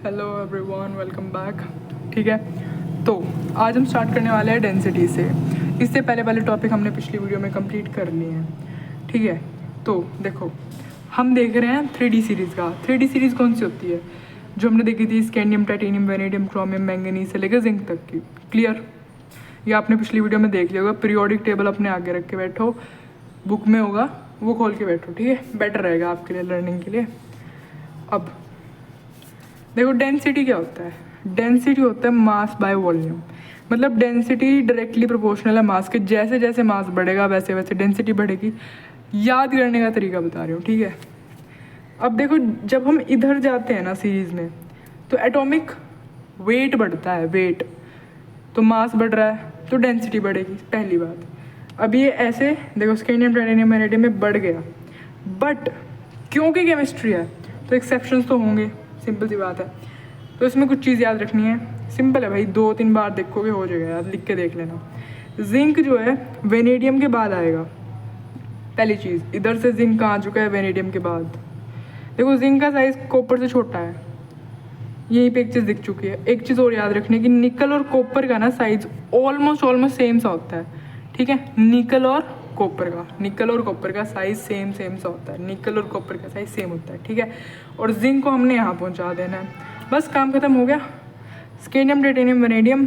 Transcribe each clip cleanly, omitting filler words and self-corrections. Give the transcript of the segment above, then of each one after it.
Hello everyone, welcome back. ठीक है, तो आज हम स्टार्ट करने वाले हैं डेंसिटी से। इससे पहले वाले टॉपिक हमने पिछली वीडियो में कंप्लीट कर लिए हैं। ठीक है, तो देखो हम देख रहे हैं 3D सीरीज़ का। 3D सीरीज़ कौन सी होती है? जो हमने देखी थी scandium, titanium, vanadium, chromium, manganese से लेकर जिंक तक की। क्लियर? ये आपने पिछली वीडियो में देख लिया होगा। पीरियोडिक टेबल अपने आगे रख के बैठो, बुक में होगा वो खोल के बैठो। ठीक है, बेटर रहेगा आपके लिए, लर्निंग के लिए। अब देखो डेंसिटी क्या होता है? डेंसिटी होता है मास बाय वॉल्यूम। मतलब डेंसिटी डायरेक्टली प्रोपोर्शनल है मास के। जैसे जैसे मास बढ़ेगा वैसे वैसे डेंसिटी बढ़ेगी। याद करने का तरीका बता रही हूँ। ठीक है, अब देखो जब हम इधर जाते हैं ना सीरीज़ में, तो एटॉमिक वेट बढ़ता है, वेट। तो मास बढ़ रहा है तो डेंसिटी बढ़ेगी, पहली बात। अब ये ऐसे देखो स्कैंडियम, टाइटेनियम, वेनेडियम में बढ़ गया, बट क्योंकि केमिस्ट्री है तो एक्सेप्शंस तो होंगे, सिंपल सी बात है। तो इसमें कुछ चीज़ याद रखनी है, सिंपल है भाई, 2-3 बार देखोगे हो जाएगा, याद लिख के देख लेना। जिंक जो है वेनेडियम के बाद आएगा। पहली चीज़, इधर से जिंक कहाँ आ चुका है? वेनेडियम के बाद। देखो जिंक का साइज़ कॉपर से छोटा है, यहीं पे एक चीज़ दिख चुकी है। एक चीज़ और याद रखनी है कि निकल और कॉपर का ना साइज ऑलमोस्ट सेम सा होता है। ठीक है, निकल और कॉपर का साइज सेम सा होता है। निकल और कॉपर का साइज सेम होता है। ठीक है, और जिंक को हमने यहाँ पहुँचा देना है, बस काम खत्म हो गया। स्कैंडियम, टाइटेनियम,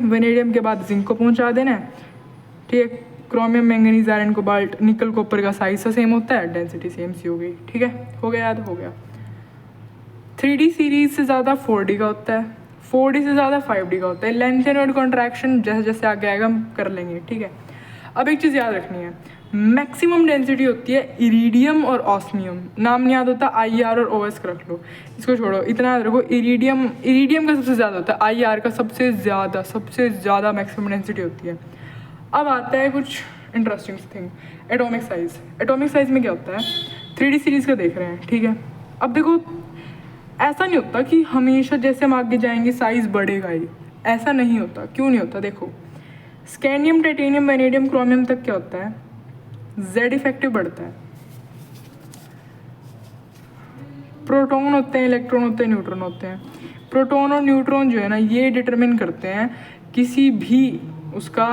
वेनेडियम के बाद जिंक को पहुँचा देना है। ठीक है, क्रोमियम, मैंगनीज, आयरन, कोबाल्ट, निकल, कॉपर का साइज सा सेम होता है, डेंसिटी सेम सी हो गई। ठीक है, हो गया, याद हो गया। 3D सीरीज से ज़्यादा 4D का होता है, 4D से ज़्यादा 5D का होता है। लेंथ एंड कॉन्ट्रैक्शन जैसे जैसे आगे आएगा हम कर लेंगे। ठीक है, अब एक चीज़ याद रखनी है, मैक्सिमम डेंसिटी होती है इरिडियम और ऑस्मियम। नाम नहीं याद होता, IR और OS का रख लो, इसको छोड़ो, इतना याद रखो। इरिडियम का सबसे ज़्यादा होता है, IR का सबसे ज़्यादा मैक्सिमम डेंसिटी होती है। अब आता है कुछ interesting thing, atomic size. Atomic size में क्या होता है? 3D सीरीज़ का देख रहे हैं। ठीक है, अब देखो ऐसा नहीं होता कि हमेशा जैसे हम आगे जाएंगे साइज़ बढ़ेगा ही, ऐसा नहीं होता। क्यों नहीं होता? देखो स्कैंडियम, टाइटेनियम, वेनेडियम, क्रोमियम तक क्या होता है? Z इफेक्टिव बढ़ता है। प्रोटॉन होते हैं, इलेक्ट्रॉन होते हैं, न्यूट्रॉन होते हैं। प्रोटॉन और न्यूट्रॉन जो है ना, ये डिटरमिन करते हैं किसी भी उसका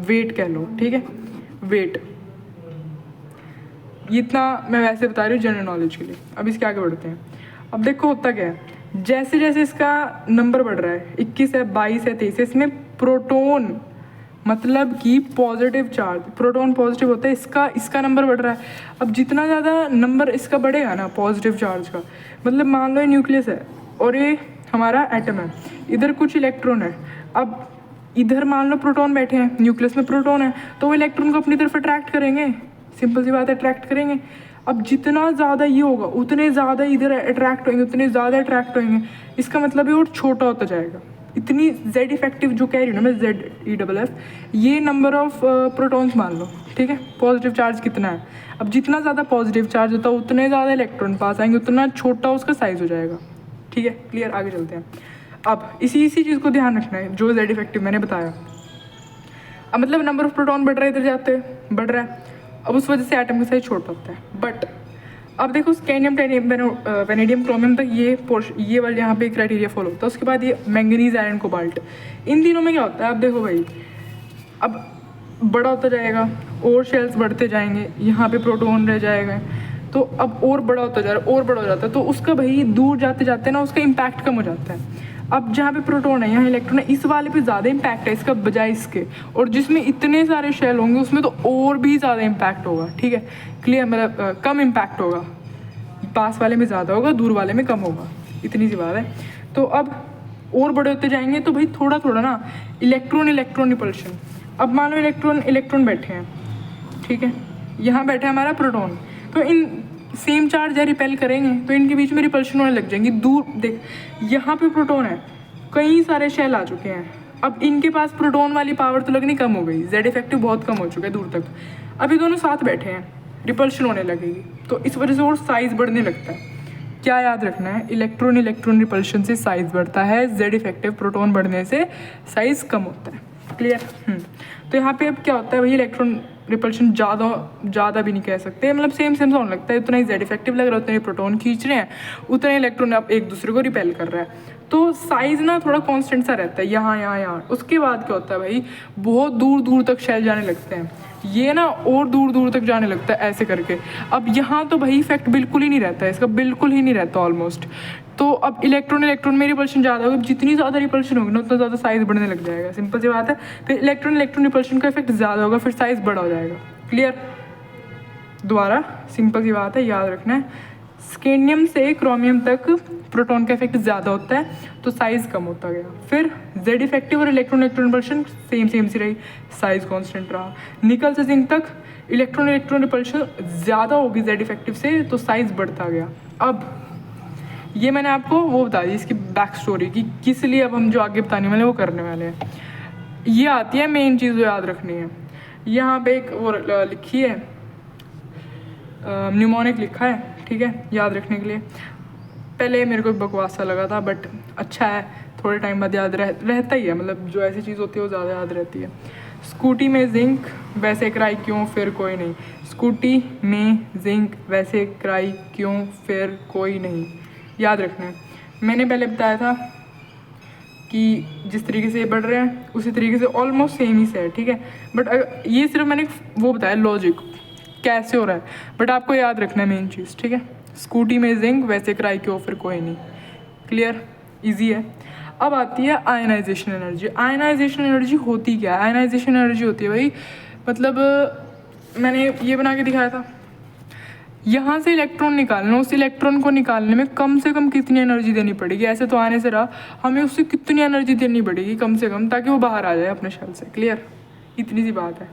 वेट कह लो। ठीक है, वेट। इतना मैं वैसे बता रही हूँ जनरल नॉलेज के लिए। अब इसके आगे बढ़ते हैं। अब देखो होता क्या है, जैसे जैसे इसका नंबर बढ़ रहा है, 21 है, 22 है, 23 है, इसमें प्रोटॉन मतलब कि पॉजिटिव चार्ज, प्रोटॉन पॉजिटिव होता है, इसका नंबर बढ़ रहा है। अब जितना ज़्यादा नंबर इसका बढ़ेगा ना पॉजिटिव चार्ज का, मतलब मान लो ये न्यूक्लियस है और ये हमारा एटम है, इधर कुछ इलेक्ट्रॉन है। अब इधर मान लो प्रोटॉन बैठे हैं, न्यूक्लियस में प्रोटॉन है, तो वो इलेक्ट्रॉन को अपनी तरफ अट्रैक्ट करेंगे, सिंपल सी बात है, अट्रैक्ट करेंगे। अब जितना ज़्यादा ये होगा उतने ज़्यादा इधर अट्रैक्ट होंगे, उतने ज़्यादा अट्रैक्ट होंगे। इसका मतलब ये और छोटा होता जाएगा। इतनी Z इफेक्टिव जो कह रही हूँ ना मैं, ZEFF, ये नंबर ऑफ प्रोटॉन्स मान लो। ठीक है, पॉजिटिव चार्ज कितना है? अब जितना ज़्यादा पॉजिटिव चार्ज होता है उतने ज़्यादा इलेक्ट्रॉन पास आएंगे, उतना छोटा उसका साइज़ हो जाएगा। ठीक है, क्लियर? आगे चलते हैं। अब इसी चीज़ को ध्यान रखना है जो Z इफेक्टिव मैंने बताया। अब मतलब नंबर ऑफ प्रोटॉन बढ़ रहा है, इधर जाते बढ़ रहा है, अब उस वजह से एटम का साइज छोटा होता है। बट अब देखो स्कैंडियम, टाइटेनियम, वेनेडियम, क्रोमियम तक ये वाला यहाँ पे क्राइटेरिया फॉलो होता है। उसके बाद ये मैंगनीज, आयरन, कोबाल्ट, इन तीनों में क्या होता है? अब देखो भाई, अब बड़ा होता जाएगा और शेल्स बढ़ते जाएंगे, यहाँ पे प्रोटॉन रह जाएगा, तो अब और बड़ा होता जा रहा है, और बड़ा हो जाता है, तो उसका भाई दूर जाते जाते ना उसका इम्पैक्ट कम हो जाता है। अब जहाँ पे प्रोटॉन है यहाँ इलेक्ट्रॉन है, इस वाले पे ज़्यादा इम्पैक्ट है इसका बजाय इसके, और जिसमें इतने सारे शेल होंगे उसमें तो और भी ज़्यादा इम्पैक्ट होगा। ठीक है, क्लियर? मतलब कम इम्पैक्ट होगा, पास वाले में ज़्यादा होगा, दूर वाले में कम होगा, इतनी सी बात है। तो अब और बड़े होते जाएंगे तो भाई थोड़ा थोड़ा ना इलेक्ट्रॉन रिपल्शन। अब मान लो इलेक्ट्रॉन बैठे हैं, ठीक है, यहाँ बैठा है हमारा प्रोटॉन, तो इन सेम चार्ज है, रिपेल करेंगे तो इनके बीच में रिपल्शन होने लग जाएंगी। दूर देख, यहाँ पे प्रोटॉन है, कई सारे शेल आ चुके हैं, अब इनके पास प्रोटॉन वाली पावर तो लगनी कम हो गई, Z इफेक्टिव बहुत कम हो चुका है दूर तक। अभी दोनों साथ बैठे हैं, रिपल्शन होने लगेगी, तो इस वजह से और साइज़ बढ़ने लगता है। क्या याद रखना है? इलेक्ट्रॉन रिपल्शन से साइज़ बढ़ता है, Z इफेक्टिव प्रोटॉन बढ़ने से साइज़ कम होता है। क्लियर? तो यहाँ पे अब क्या होता है भाई, इलेक्ट्रॉन रिपल्शन ज़्यादा भी नहीं कह सकते, मतलब सेम सा होने लगता है। उतना ही जेड इफेक्टिव लग रहा है, उतने प्रोटॉन खींच रहे हैं, उतने इलेक्ट्रॉन आप एक दूसरे को रिपेल कर रहा है। तो साइज़ ना थोड़ा कांस्टेंट सा रहता है, यहाँ। उसके बाद क्या होता है भाई, बहुत दूर दूर तक शेल जाने लगते हैं, ये ना और दूर दूर तक जाने लगता है ऐसे करके। अब यहाँ तो भाई इफेक्ट बिल्कुल ही नहीं रहता है इसका, बिल्कुल ही नहीं रहता ऑलमोस्ट। तो अब इलेक्ट्रॉन में रिपल्शन ज़्यादा होगी, जितनी ज़्यादा रिपल्शन होगी ना उतना ज़्यादा साइज़ बढ़ने लग जाएगा, सिंपल सी बात है। फिर इलेक्ट्रॉन रिपल्शन का इफेक्ट ज़्यादा होगा, फिर साइज़ बड़ा हो जाएगा। क्लियर? दोबारा सिंपल सी बात है, याद रखना है। स्केंडियम से क्रोमियम तक प्रोटॉन का इफेक्ट ज़्यादा होता है, तो साइज़ कम होता गया। फिर जेड इफेक्टिव और इलेक्ट्रॉन रिपल्शन सेम सी रही, साइज़ कांस्टेंट रहा। निकल से जिंक तक इलेक्ट्रॉन रिपल्शन ज़्यादा होगी जेड इफेक्टिव से, तो साइज़ बढ़ता गया। अब ये मैंने आपको वो बता दी इसकी बैक स्टोरी कि किस लिए अब हम जो आगे बताने वाले वो करने वाले हैं। ये आती है मेन चीज़ जो याद रखनी है। यहाँ पे एक वो लिखी है, न्यूमोनिक लिखा है, ठीक है, याद रखने के लिए। पहले मेरे को बकवास सा लगा था, बट अच्छा है, थोड़े टाइम बाद याद रहता ही है, मतलब जो ऐसी चीज़ होती है वो ज़्यादा याद रहती है। स्कूटी में जिंक वैसे क्राई क्यों फिर कोई नहीं, स्कूटी में जिंक वैसे क्राई क्यों फिर कोई नहीं, याद रखना है। मैंने पहले बताया था कि जिस तरीके से ये बढ़ रहे हैं उसी तरीके से ऑलमोस्ट सेम ही से है, ठीक है। बट ये सिर्फ मैंने वो बताया लॉजिक कैसे हो रहा है, बट आपको याद रखना है मेन चीज़, ठीक है। स्कूटी में जिंक वैसे क्राई क्यों फिर कोई नहीं, क्लियर, इजी है। अब आती है आयनाइजेशन एनर्जी। आयनाइजेशन एनर्जी होती क्या है? आयनाइजेशन एनर्जी होती है भाई, मतलब मैंने ये बना के दिखाया था, यहाँ से इलेक्ट्रॉन निकालना, उस इलेक्ट्रॉन को निकालने में कम से कम कितनी एनर्जी देनी पड़ेगी। ऐसे तो आने से रहा, हमें उससे कितनी एनर्जी देनी पड़ेगी कम से कम, ताकि वो बाहर आ जाए अपने शेल से। क्लियर, इतनी सी बात है,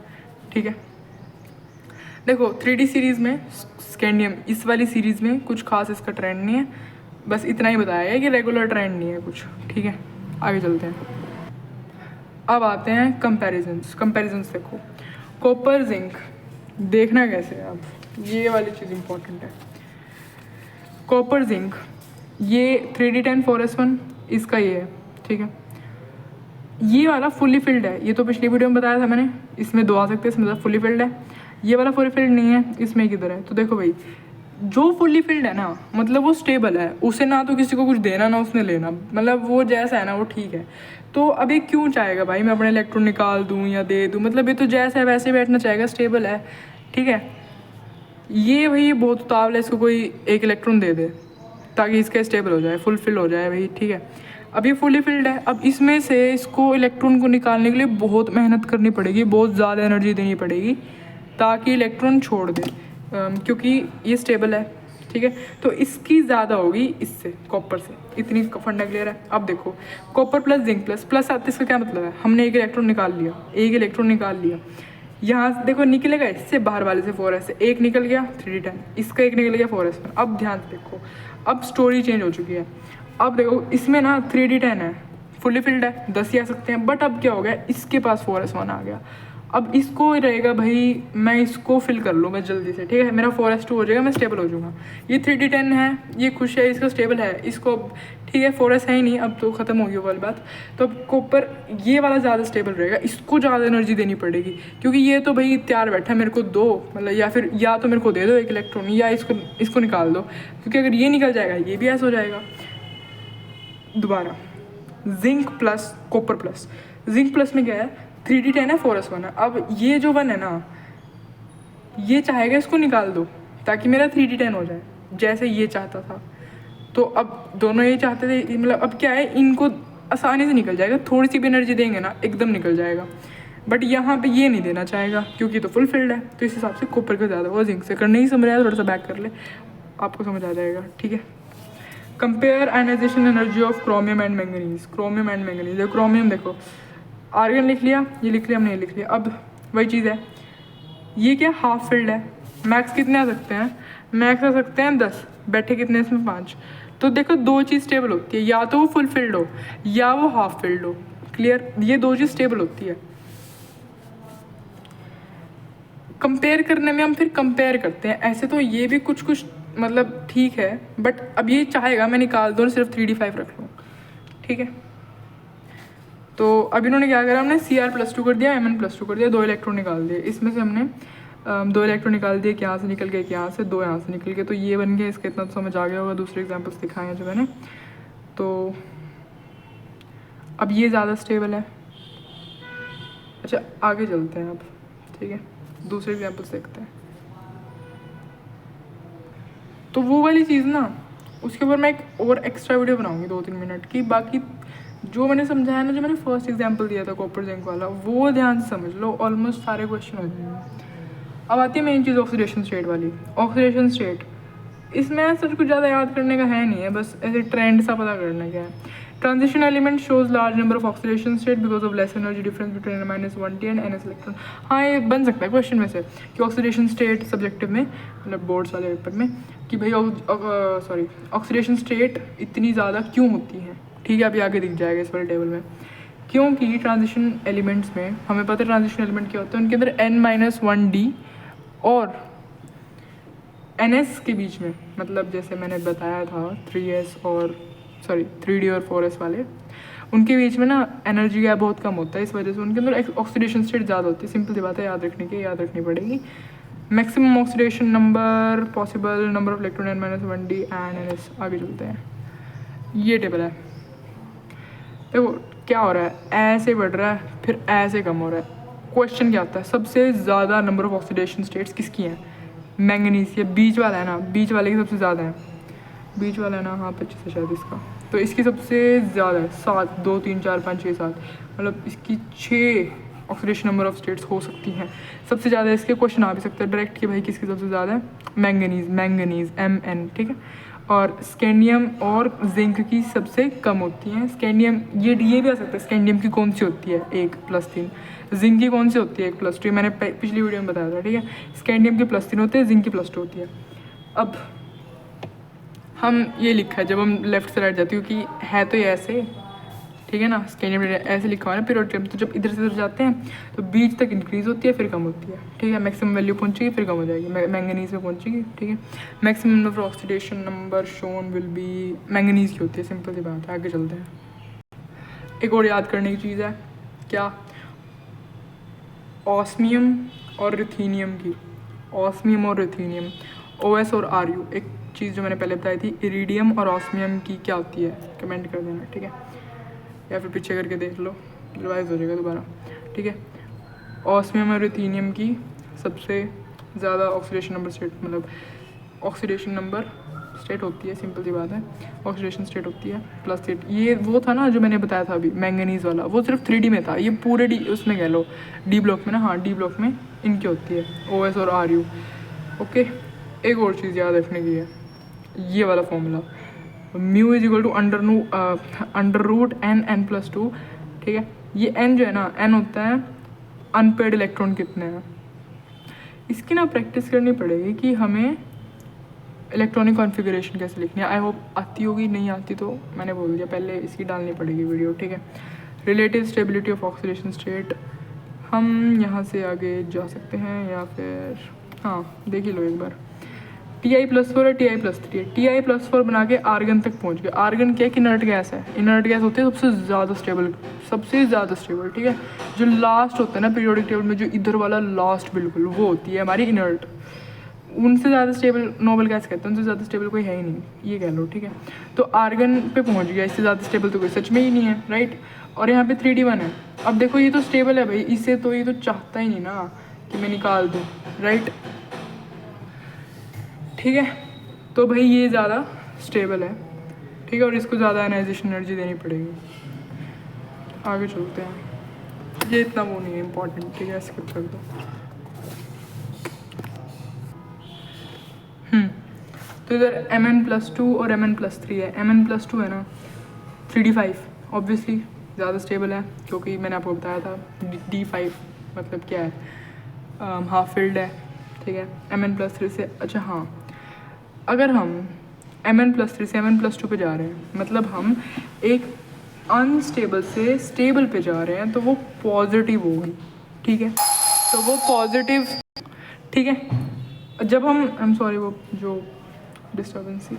ठीक है। देखो 3D सीरीज़ में स्कैंडियम, इस वाली सीरीज़ में कुछ खास इसका ट्रेंड नहीं है, बस इतना ही बताया है कि रेगुलर ट्रेंड नहीं है कुछ, ठीक है। आगे चलते हैं। अब आते हैं कंपैरिजन्स देखो, कॉपर जिंक देखना कैसे है आप, ये वाली चीज़ इंपॉर्टेंट है। कॉपर जिंक ये 3D10 4s1 इसका ये है, ठीक है। ये वाला फुली फिल्ड है, ये तो पिछली वीडियो में बताया था मैंने, इसमें 2 आ सकते हैं, इसमें फुली फिल्ड है। ये वाला फुली फिल्ड नहीं है, इसमें किधर है? तो देखो भाई, जो फुली फिल्ड है ना, मतलब वो स्टेबल है, उसे ना तो किसी को कुछ देना ना उसने लेना, मतलब वो जैसा है ना वो ठीक है। तो अब ये क्यों चाहेगा भाई मैं अपने इलेक्ट्रॉन निकाल दूँ या दे दूँ, मतलब ये तो जैसा है वैसे बैठना चाहेगा, स्टेबल है, ठीक है। ये भाई बहुत उतावला है, इसको कोई एक इलेक्ट्रॉन दे दे ताकि इसका स्टेबल हो जाए, फुल फिल हो जाए भाई, ठीक है। अब ये फुली फिल्ड है, अब इसमें से इसको इलेक्ट्रॉन को निकालने के लिए बहुत मेहनत करनी पड़ेगी, बहुत ज़्यादा एनर्जी देनी पड़ेगी ताकि इलेक्ट्रॉन छोड़ दे, क्योंकि ये स्टेबल है, ठीक है। तो इसकी ज़्यादा होगी इससे, कॉपर से, इतनी फंडा क्लियर है। अब देखो कॉपर प्लस जिंक प्लस आते, इसका क्या मतलब है? हमने एक इलेक्ट्रॉन निकाल लिया, यहाँ से देखो निकलेगा इससे, बाहर वाले से 4s से एक निकल गया 3D10, इसका एक निकल गया 4s1। अब ध्यान से देखो, अब स्टोरी चेंज हो चुकी है। अब देखो इसमें ना 3D10 है, फुली फिल्ड है, 10 ही आ सकते हैं, बट अब क्या हो गया, इसके पास 4s1 आ गया। अब इसको रहेगा भाई मैं इसको फिल कर लूँगा जल्दी से, ठीक है, मेरा 4s2 हो जाएगा, मैं स्टेबल हो जाऊँगा। ये 3D10 है, ये खुश है, इसका स्टेबल है, इसको अब ठीक है 4s है ही नहीं, अब तो ख़त्म हो गई वो वाली बात। तो अब कॉपर ये वाला ज़्यादा स्टेबल रहेगा, इसको ज़्यादा एनर्जी देनी पड़ेगी, क्योंकि ये तो भाई तैयार बैठा है मेरे को दो, मतलब या तो मेरे को दे दो एक इलेक्ट्रॉन, या इसको निकाल दो, क्योंकि अगर ये निकल जाएगा ये भी ऐसा हो जाएगा। दोबारा zinc plus copper plus, zinc plus में क्या है, 3D10 है 4s1 है। अब ये जो 1 है ना, ये चाहेगा इसको निकाल दो ताकि मेरा 3D10 हो जाए, जैसे ये चाहता था। तो अब दोनों ये चाहते थे, मतलब अब क्या है, इनको आसानी से निकल जाएगा, थोड़ी सी भी एनर्जी देंगे ना एकदम निकल जाएगा, बट यहाँ पे ये नहीं देना चाहेगा क्योंकि तो फुल फिल्ड है। तो इस हिसाब से कॉपर का ज़्यादा वो जिंक से कर, नहीं समझ आया थोड़ा सा बैक कर ले, आपको समझ आ जाएगा, ठीक है। Compare ionisation energy of chromium and manganese. देखो क्रोमियम देखो, आर्गन लिख लिया, ये लिख लिया हमने, ये लिख लिया। अब वही चीज़ है, ये क्या हाफ फिल्ड है, मैक्स कितने आ सकते हैं, मैक्स आ सकते हैं 10, बैठे कितने इसमें 5। तो देखो 2 चीज़ स्टेबल होती है, या तो वो फुल फिल्ड हो या वो हाफ फिल्ड हो, क्लियर, ये 2 चीज़ स्टेबल होती है। कंपेयर करने में हम फिर कंपेयर करते हैं, ऐसे तो ये भी कुछ मतलब ठीक है, बट अब ये चाहेगा मैं निकाल दूँ सिर्फ 3D5 रख लूँ, ठीक है। तो अब इन्होंने क्या करा, हमने Cr+2 कर दिया, Mn+2 कर दिया, 2 इलेक्ट्रॉन निकाल दिए। इसमें से हमने 2 इलेक्ट्रॉन निकाल दिए, यहाँ से निकल गए, यहाँ से 2 यहाँ से निकल गए, तो ये बन गया। इसका इतना तो समझ आ गया होगा, दूसरे एग्जाम्पल्स दिखाए हैं जो मैंने। तो अब ये ज़्यादा स्टेबल है। अच्छा आगे चलते हैं अब, ठीक है, दूसरे एग्जाम्पल्स देखते हैं। तो वो वाली चीज़ ना, उसके ऊपर मैं एक और एक्स्ट्रा वीडियो बनाऊंगी 2-3 मिनट की। बाकी जो मैंने समझाया ना, जो मैंने फर्स्ट एग्जांपल दिया था कॉपर जिंक वाला, वो ध्यान से समझ लो, ऑलमोस्ट सारे क्वेश्चन हो जाएंगे। अब आती है मेन चीज़ ऑक्सीडेशन स्टेट वाली। ऑक्सीडेशन स्टेट, इसमें सच कुछ ज़्यादा याद करने का है नहीं है, बस ऐसे ट्रेंड सा पता करने का है। Transition element shows large number of oxidation state because of less energy difference between -1T and NS electron. हाँ ये बन सकता है क्वेश्चन में से कि ऑक्सीडेशन स्टेट सब्जेक्टिव में, मतलब बोर्ड्स वाले पेपर में, कि भाई सॉरी ऑक्सीडेशन स्टेट इतनी ज़्यादा क्यों होती है। ठीक है, अभी आगे दिख जाएगा इस वाले टेबल में। क्योंकि ट्रांजिशन एलिमेंट्स में हमें पता है ट्रांजिशन एलिमेंट क्या होता है, उनके अंदर N-1D और NS के बीच में, मतलब जैसे मैंने बताया था 3D और 4S वाले, उनके बीच में ना एनर्जी गैप बहुत कम होता है। इस वजह से उनके अंदर ऑक्सीडेशन स्टेट ज़्यादा होती है। सिंपल सी बात है, याद रखनी पड़ेगी। Maximum oxidation number possible, number of electron N-1D and NS। आगे चलते हैं, ये टेबल है। देखो क्या हो रहा है, ऐसे बढ़ रहा है फिर ऐसे कम हो रहा है। क्वेश्चन क्या आता है, सबसे ज़्यादा नंबर ऑफ ऑक्सीडेशन स्टेट्स किसकी हैं? मैंगनीज। ये बीच वाला है ना, बीच वाले की सबसे ज़्यादा है। बीच वाला है ना, हाँ 25 है शायद इसका, तो इसकी सबसे ज़्यादा है 7, 2, 3, 4, 5, 6, 7, मतलब इसकी 6 ऑक्सीडेशन नंबर ऑफ स्टेट्स हो सकती हैं। सबसे ज़्यादा इसके क्वेश्चन आ भी सकते हैं डायरेक्ट कि भाई किसकी सबसे ज़्यादा है। मैंगनीज Mn, ठीक है। और स्कैंडियम और जिंक की सबसे कम होती हैं। स्कैंडियम, ये भी आ सकता है, स्कैंडियम की कौन सी होती है 1+3, जिंक की कौन सी होती है 1+2, मैंने पिछली वीडियो में बताया था, ठीक है। स्कैंडियम की +3 होते हैं, जिंक की +2 होती है। अब हम ये लिखा है, जब हम लेफ्ट से राइट जाती हूँ कि है तो ये ऐसे, ठीक है ना, स्कैंडियम ऐसे लिखा हुआ है ना पीरियोडिक टेबल, तो जब इधर से इधर जाते हैं तो बीच तक इंक्रीज़ होती है फिर कम होती है, ठीक है। मैक्सिमम वैल्यू पहुंचेगी फिर कम हो जाएगी, मैंगनीज में पहुंचेगी, ठीक है। Maximum number oxidation number shown will be, manganese की होती है, सिंपल सी बात है। आगे चलते हैं। एक और याद करने की चीज़ है, क्या? ऑस्मियम और रिथीनियम की, ऑस्मियम और रिथीनियम, OS और RU। एक चीज़ जो मैंने पहले बताई थी, इरिडियम और ऑस्मियम की क्या होती है, कमेंट कर देना, ठीक है, या फिर पीछे करके देख लो, रिवाइज हो जाएगा दोबारा, ठीक है। ऑस्मियम और रिथीनियम की सबसे ज़्यादा ऑक्सीडेशन नंबर स्टेट, मतलब ऑक्सीडेशन नंबर स्टेट होती है, सिंपल सी बात है, ऑक्सीडेशन स्टेट होती है +8। ये वो था ना जो मैंने बताया था अभी, मैंगनीज वाला, वो सिर्फ 3D में था, ये पूरे उसमें कह लो D ब्लॉक में ना, हाँ D ब्लॉक में इनकी होती है, OS और RU, ओके। एक और चीज़ याद रखने की है, ये वाला formula, mu is equal to √N+2, ठीक है। ये N जो है ना, N होता है अनपेड इलेक्ट्रॉन कितने हैं। इसकी ना प्रैक्टिस करनी पड़ेगी कि हमें इलेक्ट्रॉनिक कॉन्फ़िगरेशन कैसे लिखनी है। आई होप आती होगी, नहीं आती तो मैंने बोल दिया, पहले इसकी डालनी पड़ेगी वीडियो, ठीक है। Relative stability of oxidation state, हम यहाँ से आगे जा सकते हैं, या फिर हाँ देख ही लो एक बार। Ti+4 है, Ti+3 है, Ti+4 बना के आर्गन तक पहुँच गया। आर्गन क्या है कि इनर्ट गैस है, इनर्ट गैस होती है सबसे ज़्यादा स्टेबल, ठीक है। जो लास्ट होता है ना पीरियोडिक टेबल में, जो इधर वाला लास्ट बिल्कुल, वो होती है हमारी इनर्ट। उनसे ज़्यादा स्टेबल नोबल गैस कहते हैं, उनसे ज़्यादा स्टेबल कोई है ही नहीं, ये कह लो, ठीक है। तो आर्गन पे पहुँच गया, इससे ज़्यादा स्टेबल तो कोई सच में ही नहीं है, राइट। और यहाँ पे 3D1 है। अब देखो ये तो स्टेबल है भाई, इससे तो ये तो चाहता ही नहीं ना कि मैं निकाल दूँ, राइट, ठीक है। तो भाई ये ज़्यादा स्टेबल है, ठीक है, और इसको ज़्यादा आयनाइजेशन एनर्जी देनी पड़ेगी। आगे चलते हैं, ये इतना वो नहीं है इम्पॉर्टेंट, ठीक है, स्किप कर दो। तो इधर Mn+2 और Mn+3 है। Mn+2 है ना 3D5, ऑब्वियसली ज़्यादा स्टेबल है, क्योंकि मैंने आपको बताया था D5 मतलब क्या है, हाफ फिल्ड है, ठीक है। Mn+3 से, अच्छा हाँ, अगर हम Mn+3 से Mn+2 पे जा रहे हैं, मतलब हम एक अनस्टेबल से स्टेबल पे जा रहे हैं, तो वो पॉजिटिव होगी, ठीक है। तो वो पॉजिटिव, ठीक है। जब हम सॉरी वो जो डिस्टर्बेंस थी,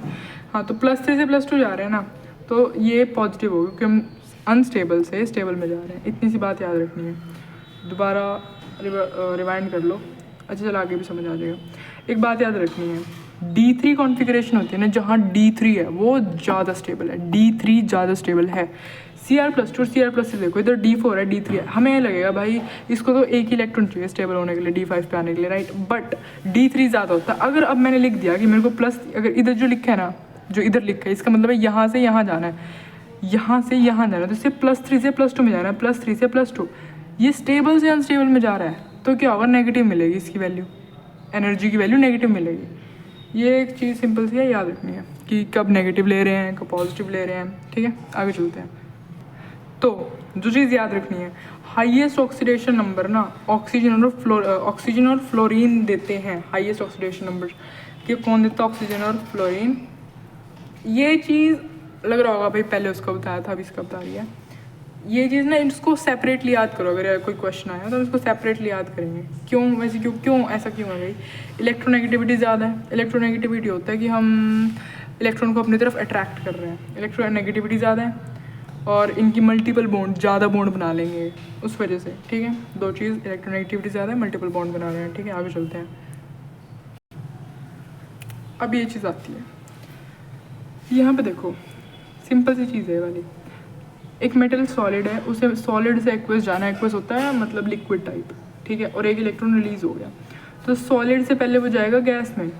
हाँ, तो +3 से +2 जा रहे हैं ना, तो ये पॉजिटिव होगी, क्योंकि हम अनस्टेबल से स्टेबल में जा रहे हैं, इतनी सी बात याद रखनी है। दोबारा रिवाइंड कर लो, अच्छा चला आगे भी समझ आ जाएगा। एक बात याद रखनी है, D3 कॉन्फ़िगरेशन होती है ना, जहाँ D3 है वो ज़्यादा स्टेबल है, D3 ज़्यादा स्टेबल है। Cr+2 और Cr+3 देखो, इधर D4 है, D3 है, हमें लगेगा भाई इसको तो एक ही इलेक्ट्रॉन चाहिए स्टेबल होने के लिए, D5 पे आने के लिए, राइट, बट D3 ज़्यादा होता है। अगर अब मैंने लिख दिया कि मेरे को प्लस, अगर इधर जो लिखा है ना, जो इधर लिखा है, इसका मतलब है यहाँ से यहाँ जाना है, यहाँ से यहाँ जाना है, तो इससे +3 से +2 में जाना है, +3 से +2, ये स्टेबल से अनस्टेबल में जा रहा है, तो क्या होगा, नेगेटिव मिलेगी इसकी वैल्यू, एनर्जी की वैल्यू नेगेटिव मिलेगी। ये एक चीज़ सिंपल सी है, याद रखनी है कि कब नेगेटिव ले रहे हैं, कब पॉजिटिव ले रहे हैं, ठीक है। आगे चलते हैं। तो जो चीज़ याद रखनी है, हाईएस्ट ऑक्सीडेशन नंबर ना ऑक्सीजन और फ्लोरीन देते हैं, हाईएस्ट ऑक्सीडेशन नंबर कि कौन देता है, ऑक्सीजन और फ्लोरीन। ये चीज़ लग रहा होगा भाई पहले उसका बताया था, अभी इसका बता रही है। ये चीज़ ना इसको सेपरेटली याद करो, अगर कोई क्वेश्चन आया तो इसको सेपरेटली याद करेंगे। क्यों वैसे, क्यों ऐसा क्यों है भाई, इलेक्ट्रोनेगेटिविटी ज़्यादा है। इलेक्ट्रोनेगेटिविटी होता है कि हम इलेक्ट्रॉन को अपनी तरफ अट्रैक्ट कर रहे हैं, इलेक्ट्रोनेगेटिविटी ज़्यादा है, और इनकी मल्टीपल बॉन्ड, ज़्यादा बॉन्ड बना लेंगे उस वजह से, ठीक है। दो चीज़, इलेक्ट्रोनेगेटिविटी ज़्यादा है, मल्टीपल बॉन्ड बना रहे हैं, ठीक है। आगे चलते हैं। अब ये चीज़ आती है, यहाँ पे देखो सिंपल सी चीज़ है ये वाली। एक मेटल सॉलिड है, उसे सॉलिड से एक्वस जाना, एक्वस होता है मतलब लिक्विड टाइप, ठीक है, और एक इलेक्ट्रॉन रिलीज हो गया, तो सॉलिड से पहले वो जाएगा गैस में।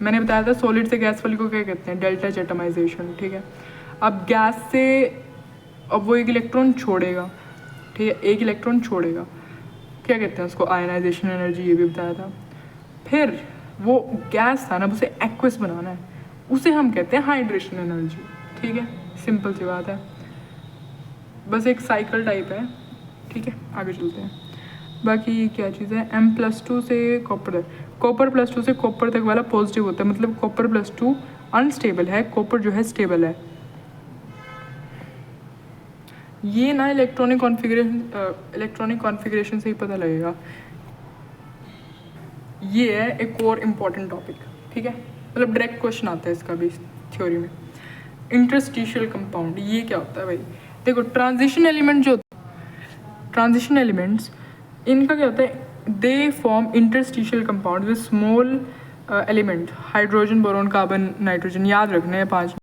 मैंने बताया था सॉलिड से गैस वाली को क्या कहते हैं, डेल्टा एच एटमाइजेशन, ठीक है। अब गैस से अब वो एक इलेक्ट्रॉन छोड़ेगा, ठीक है, एक इलेक्ट्रॉन छोड़ेगा, क्या कहते हैं उसको, आयनाइजेशन एनर्जी, ये भी बताया था। फिर वो गैस था ना, उसे एक्वस बनाना है, उसे हम कहते हैं हाइड्रेशन एनर्जी, ठीक है। सिंपल सी बात है, बस एक साइकिल टाइप है, ठीक है। आगे चलते हैं। बाकी क्या चीज़ है, M+2 से कॉपर, कॉपर+2 से कॉपर तक वाला पॉजिटिव होता है, मतलब कॉपर+2 अनस्टेबल है, कॉपर जो है स्टेबल है। ये ना इलेक्ट्रॉनिक कॉन्फ़िगरेशन से ही पता लगेगा। ये है एक और इम्पॉर्टेंट टॉपिक, ठीक है, मतलब डायरेक्ट क्वेश्चन आता है इसका भी थ्योरी में। इंटरस्टिशियल कंपाउंड, ये क्या होता है भाई, देखो ट्रांजिशन एलिमेंट जो, ट्रांजिशन एलिमेंट्स इनका क्या होता है, they form interstitial compound with small element, hydrogen, boron, carbon, nitrogen, याद रखने हैं 5